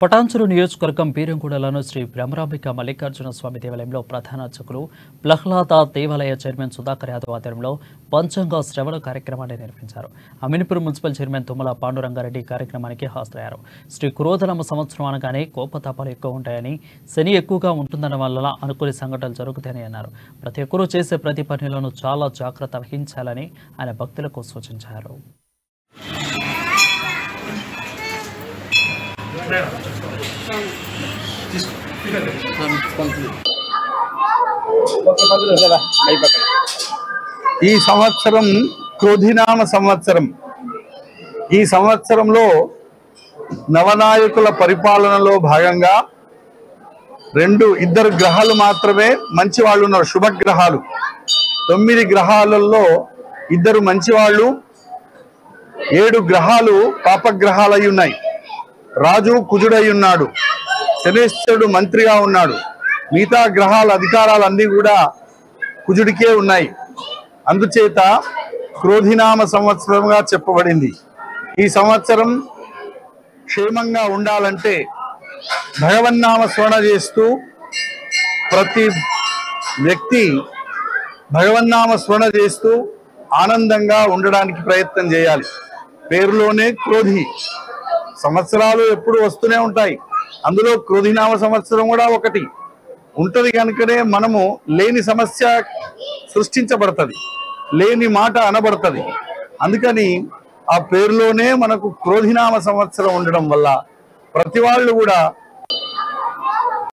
పటాన్చెరు నియోజకవర్గం బీరంగూడలోని శ్రీ బ్రహ్మరాంబిక మల్లికార్జున స్వామి దేవాలయంలో ప్రధాన అర్చకులు ప్రహ్లాద దేవాలయ చైర్మన్ సుధాకర్ యాదవ్ ఆధ్వర్యంలో పంచాంగ శ్రవణ కార్యక్రమాన్ని నిర్వహించారు. అమీన్పూర్ మున్సిపల్ చైర్మన్ తుమ్మల పాండురంగారెడ్డి కార్యక్రమానికి హాజరయ్యారు. శ్రీ క్రోధనామ సంవత్సరం అనగానే కోపతాపాలు ఎక్కువ ఉంటాయని, శని ఎక్కువగా ఉంటుందన్న వల్ల అనుకూల సంఘటనలు జరుగుతాయని అన్నారు. ప్రతి ఒక్కరూ చేసే ప్రతి పనిలోనూ చాలా జాగ్రత్త వహించాలని ఆయన భక్తులకు సూచించారు. ఈ సంవత్సరం క్రోధినామ సంవత్సరం. ఈ సంవత్సరంలో నవనాయకుల పరిపాలనలో భాగంగా ఇద్దరు గ్రహాలు మాత్రమే మంచి వాళ్ళు ఉన్నారు, శుభగ్రహాలు. 9 గ్రహాలలో 2 మంచి వాళ్ళు, 7 గ్రహాలు పాపగ్రహాలు అయి ఉన్నాయి. రాజు కుజుడై ఉన్నాడు, శనేశ్వరుడు మంత్రిగా ఉన్నాడు. మిగతా గ్రహాల అధికారాలన్నీ కూడా కుజుడికే ఉన్నాయి. అందుచేత క్రోధినామ సంవత్సరంగా చెప్పబడింది. ఈ సంవత్సరం క్షేమంగా ఉండాలంటే భగవన్నామ స్మరణ చేస్తూ ప్రతి వ్యక్తి భగవన్నామ స్మరణ చేస్తూ ఆనందంగా ఉండడానికి ప్రయత్నం చేయాలి. పేరులోనే క్రోధి. సంవత్సరాలు ఎప్పుడు వస్తూనే ఉంటాయి, అందులో క్రోధినామ సంవత్సరం కూడా ఒకటి ఉంటది. కనుకనే మనము లేని సమస్య సృష్టించబడుతుంది, లేని మాట అనబడుతుంది. అందుకని ఆ పేరులోనే మనకు క్రోధినామ సంవత్సరం ఉండడం వల్ల ప్రతి వాళ్ళు కూడా